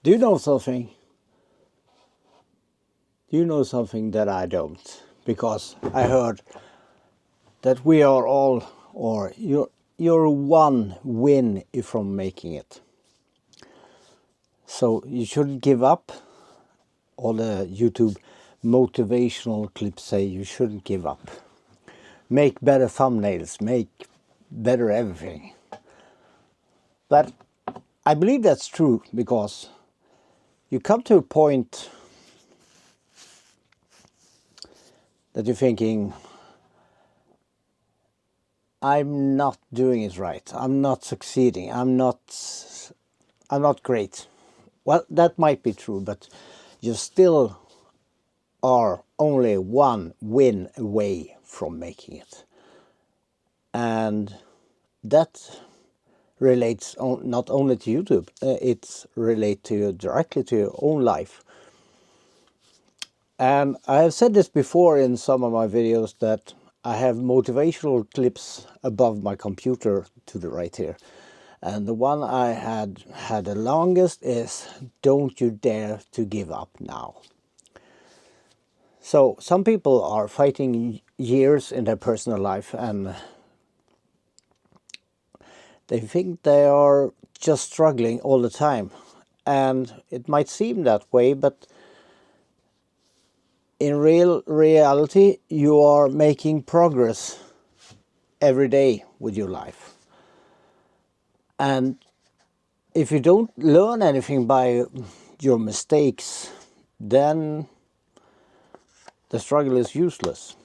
Do you know something? Do you know something that I don't? Because I heard that we are all, or you're one win from making it. So you shouldn't give up. All the YouTube motivational clips say you shouldn't give up. Make better thumbnails, make better everything. But I believe that's true, because you come to a point that you're thinking, I'm not doing it right, I'm not succeeding, I'm not great. Well, that might be true, but you still are only one win away from making it. And that relates not only to YouTube, it's relates to directly to your own life. And I have said this before in some of my videos, that I have motivational clips above my computer to the right here. And the one I had the longest is, "Don't you dare to give up now." So some people are fighting years in their personal life, and they think they are just struggling all the time. And it might seem that way, but in reality, you are making progress every day with your life. And if you don't learn anything by your mistakes, then the struggle is useless.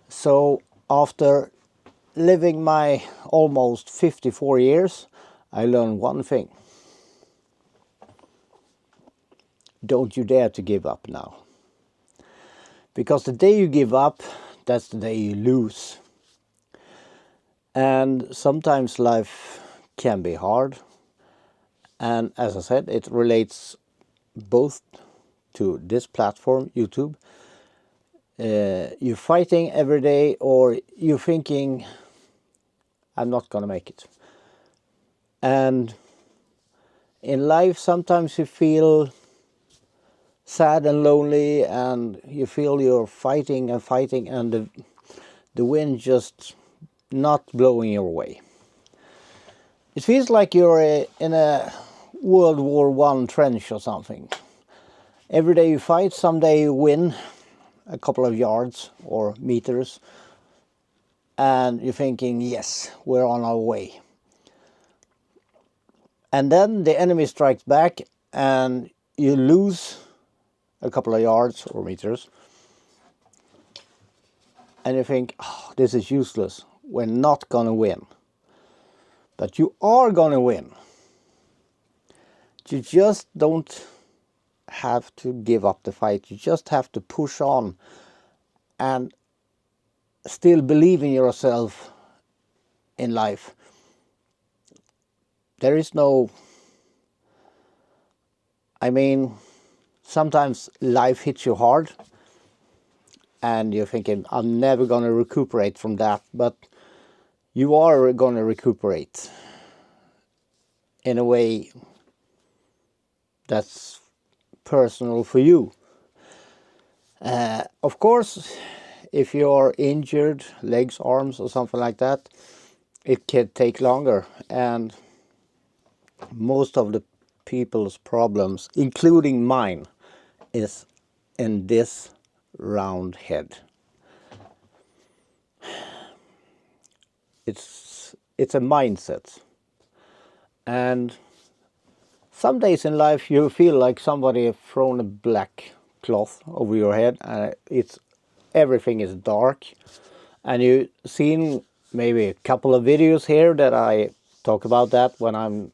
So after living my almost 54 years, I learned one thing. Don't you dare to give up now. Because the day you give up, that's the day you lose. And sometimes life can be hard. And as I said, it relates both to this platform, YouTube. You're fighting every day, or you're thinking, I'm not gonna make it. And in life, sometimes you feel sad and lonely, and you feel you're fighting and fighting, and the wind just not blowing your way. It feels like you're in a World War I trench or something. Every day you fight, someday you win a couple of yards or meters, and you're thinking, yes, we're on our way. And then the enemy strikes back, and you lose a couple of yards or meters, and you think, oh, this is useless, we're not gonna win. But you are gonna win. You just don't have to give up the fight. You just have to push on and still believe in yourself in life. There is no, sometimes life hits you hard and you're thinking, I'm never going to recuperate from that. But you are going to recuperate in a way that's personal for you. Of course, if you're injured, legs, arms or something like that, it can take longer. And most of the people's problems, including mine, is in this round head. It's a mindset. And some days in life you feel like somebody has thrown a black cloth over your head, and everything is dark. And you've seen maybe a couple of videos here that I talk about that when I'm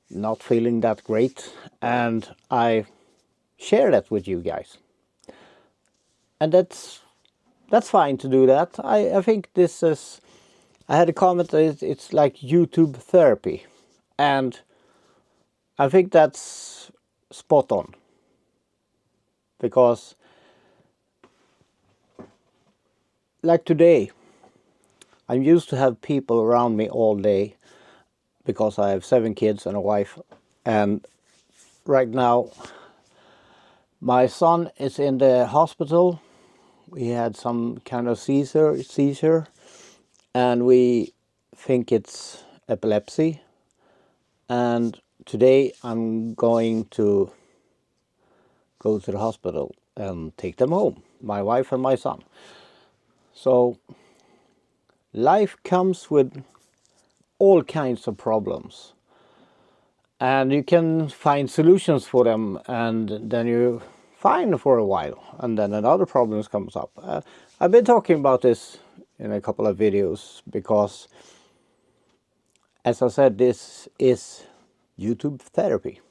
not feeling that great, and I share that with you guys. And that's fine to do that. I think this is, I had a comment that it's like YouTube therapy, and I think that's spot on. Because like today, I'm used to have people around me all day, because I have 7 kids and a wife And right now my son is in the hospital. He had some kind of seizure, and we think it's epilepsy. And today I'm going to go to the hospital and take them home, my wife and my son. So life comes with all kinds of problems, and you can find solutions for them, and then you fine for a while, and then another problem comes up. I've been talking about this in a couple of videos because, as I said, this is YouTube therapy.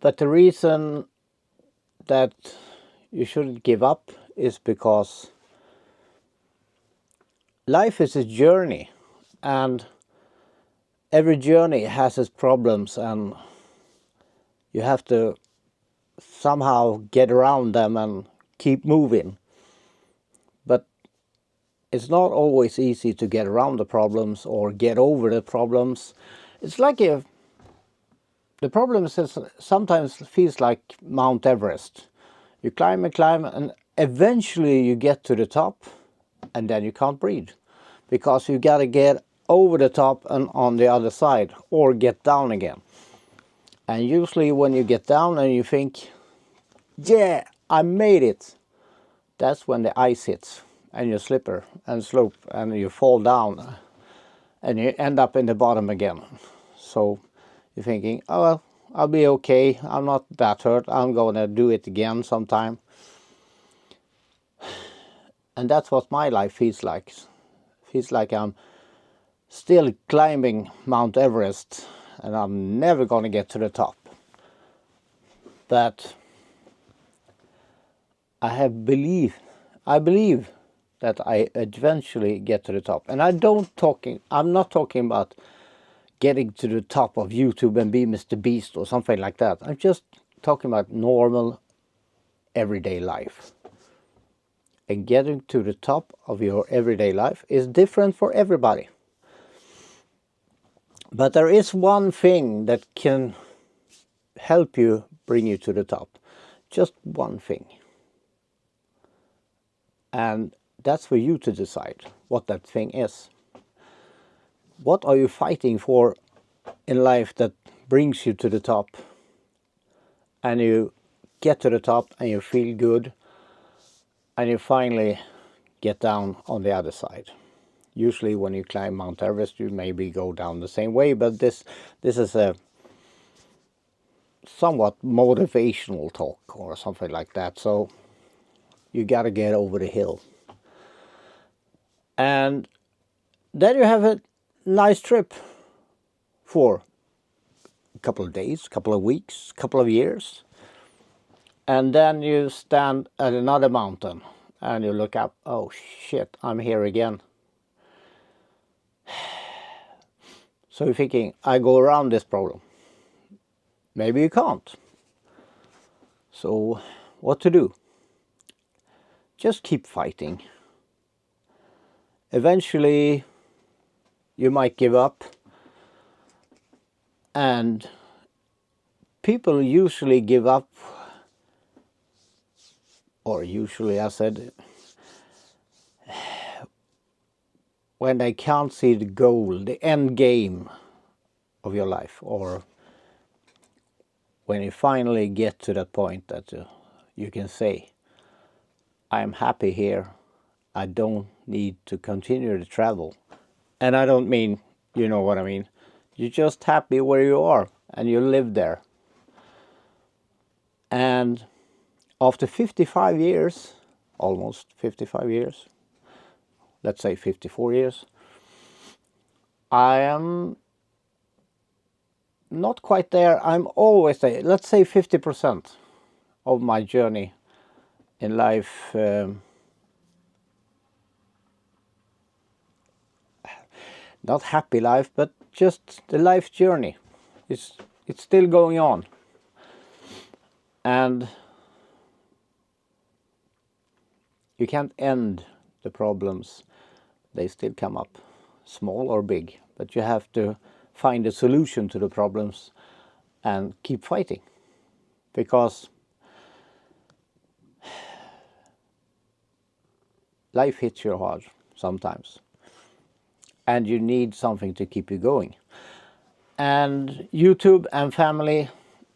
But the reason that you shouldn't give up is because life is a journey, and every journey has its problems, and you have to somehow get around them and keep moving. But it's not always easy to get around the problems or get over the problems. It's like if the problem sometimes feels like Mount Everest. You climb and climb, and eventually you get to the top, and then you can't breathe because you got to get over the top and on the other side, or get down again. And usually when you get down and you think, yeah, I made it, that's when the ice hits and you slipper and slope and you fall down and you end up in the bottom again. So you're thinking, oh well, I'll be okay, I'm not that hurt, I'm gonna do it again sometime. And that's what my life feels like. Feels like I'm still climbing Mount Everest and I'm never gonna get to the top. But I believe that I eventually get to the top. And I'm not talking about getting to the top of YouTube and be Mr. Beast or something like that. I'm just talking about normal everyday life. And getting to the top of your everyday life is different for everybody. But there is one thing that can help you bring you to the top. Just one thing. And that's for you to decide what that thing is. What are you fighting for in life that brings you to the top? And you get to the top and you feel good, and you finally get down on the other side. Usually when you climb Mount Everest, you maybe go down the same way, but this is a somewhat motivational talk or something like that. So you got to get over the hill. And then you have a nice trip for a couple of days, couple of weeks, couple of years. And then you stand at another mountain and you look up, oh shit, I'm here again. So you're thinking, I go around this problem. Maybe you can't. So what to do? Just keep fighting. Eventually you might give up, and people usually give up, or usually I said, when they can't see the goal, the end game of your life, or when you finally get to that point that you can say, I'm happy here, I don't need to continue to travel. And I don't mean, you know what I mean, you're just happy where you are and you live there. And after 55 years, almost 55 years, let's say 54 years, I am not quite there. I'm always there. Let's say 50% of my journey in life. Not happy life, but just the life journey. It's still going on. And you can't end the problems. They still come up, small or big. But you have to find a solution to the problems and keep fighting. Because life hits you hard sometimes, and you need something to keep you going. And YouTube and family,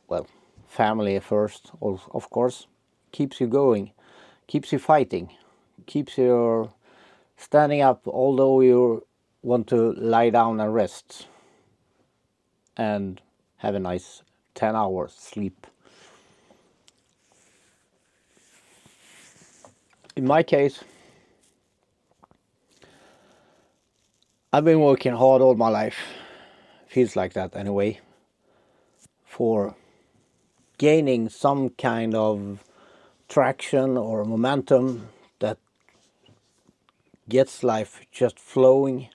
well, family first, of course, keeps you going, keeps you fighting, keeps you standing up, although you want to lie down and rest and have a nice 10 hours sleep. In my case, I've been working hard all my life, feels like that anyway, for gaining some kind of traction or momentum that gets life just flowing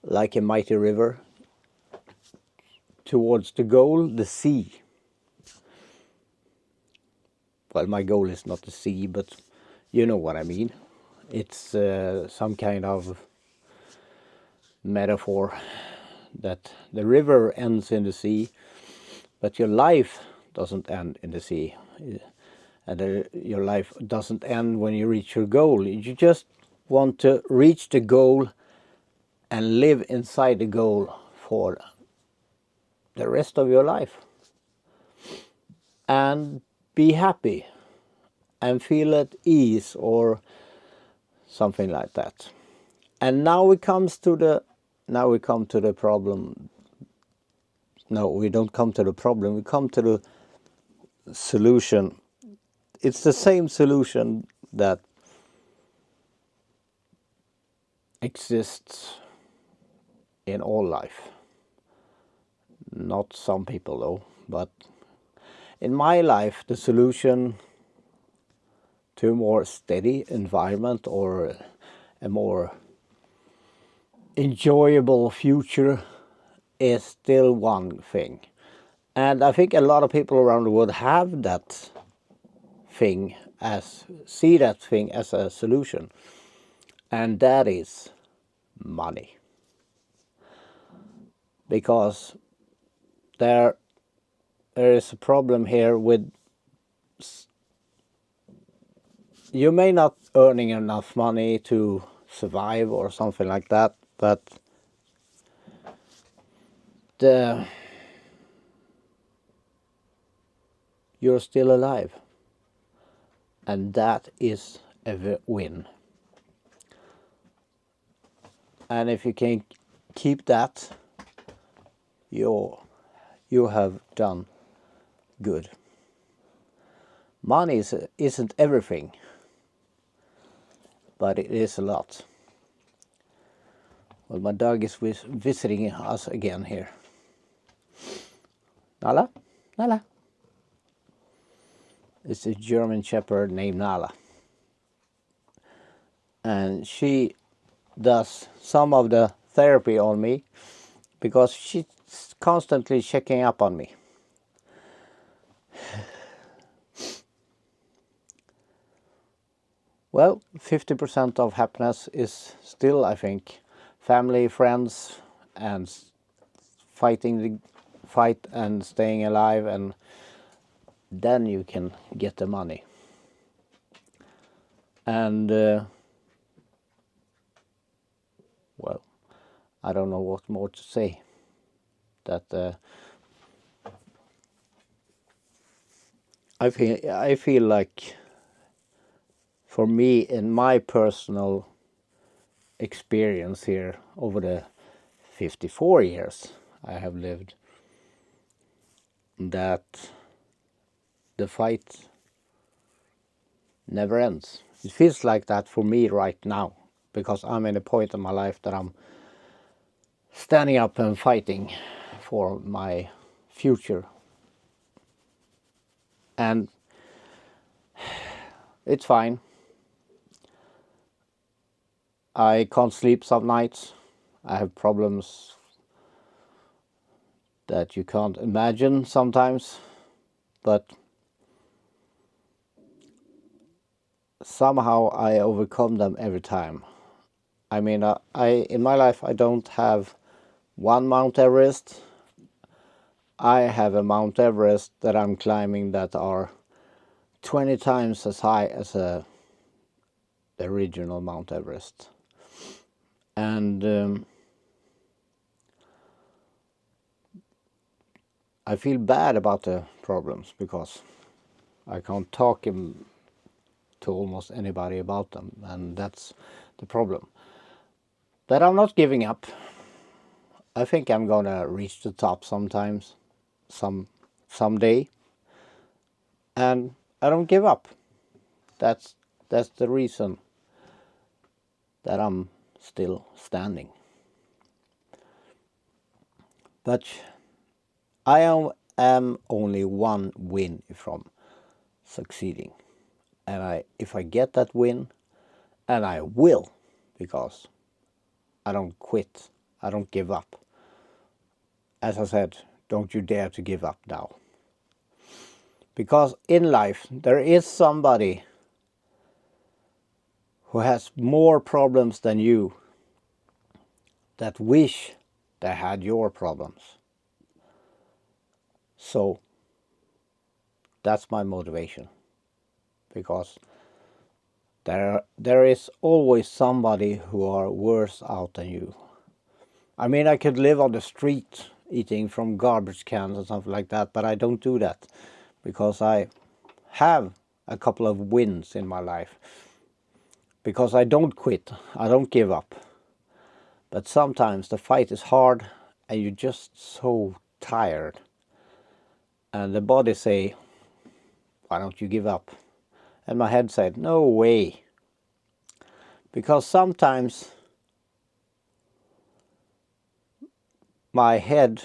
like a mighty river towards the goal, the sea. Well, my goal is not the sea, but you know what I mean. It's some kind of metaphor that the river ends in the sea, but your life doesn't end in the sea. And your life doesn't end when you reach your goal. You just want to reach the goal and live inside the goal for the rest of your life. And be happy and feel at ease or something like that. And now we come to the problem. No, we don't come to the problem. We come to the solution. It's the same solution that exists in all life. Not some people though, but in my life, the solution to a more steady environment or a more enjoyable future is still one thing. And I think a lot of people around the world have that thing see that thing as a solution. And that is money. Because there is a problem here with you may not earning enough money to survive or something like that, but you're still alive, and that is a win. And if you can keep that, you have done good. Money isn't everything, but it is a lot. Well, my dog is visiting us again here. Nala? Nala? It's a German Shepherd named Nala. And she does some of the therapy on me because she's constantly checking up on me. Well, 50% of happiness is still, I think, family, friends, and fighting the fight and staying alive, and then you can get the money. And well, I don't know what more to say. That I feel like, for me, in my personal experience here over the 54 years I have lived, that the fight never ends. It feels like that for me right now, because I'm in a point in my life that I'm standing up and fighting for my future. And it's fine. I can't sleep some nights. I have problems that you can't imagine sometimes, but somehow I overcome them every time. I mean, in my life I don't have one Mount Everest. I have a Mount Everest that I'm climbing that are 20 times as high as the original Mount Everest. And I feel bad about the problems because I can't talk to almost anybody about them, and that's the problem. But I'm not giving up. I think I'm gonna reach the top someday, and I don't give up. That's the reason that I'm still standing. But I am only one win from succeeding. And if I get that win, and I will, because I don't quit, I don't give up. As I said, don't you dare to give up now. Because in life, there is somebody who has more problems than you that wish they had your problems. So that's my motivation, because there is always somebody who are worse out than you. I mean, I could live on the street eating from garbage cans or something like that, but I don't do that because I have a couple of wins in my life. Because I don't quit, I don't give up. But sometimes the fight is hard and you're just so tired. And the body say, why don't you give up? And my head said, no way. Because sometimes my head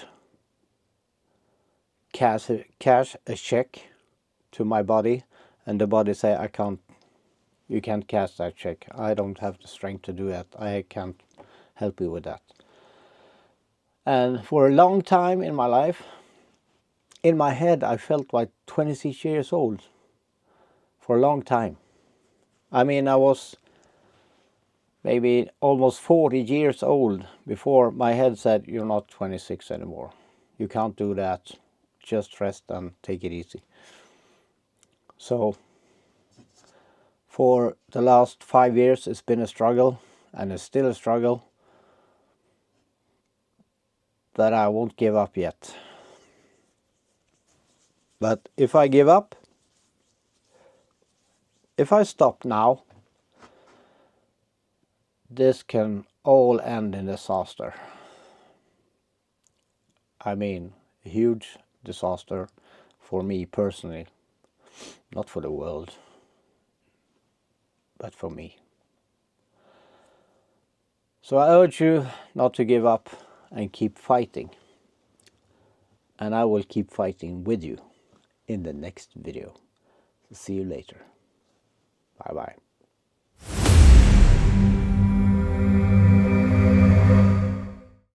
cash a check to my body, and the body say, you can't cash that check. I don't have the strength to do that. I can't help you with that. And for a long time in my life, in my head, I felt like 26 years old. For a long time. I mean, I was maybe almost 40 years old before my head said, you're not 26 anymore. You can't do that. Just rest and take it easy. So for the last 5 years, it's been a struggle, and it's still a struggle. But I won't give up yet. But if I give up, if I stop now, this can all end in disaster. I mean, a huge disaster for me personally, not for the world, but for me. So I urge you not to give up and keep fighting. And I will keep fighting with you in the next video. So see you later. Bye bye.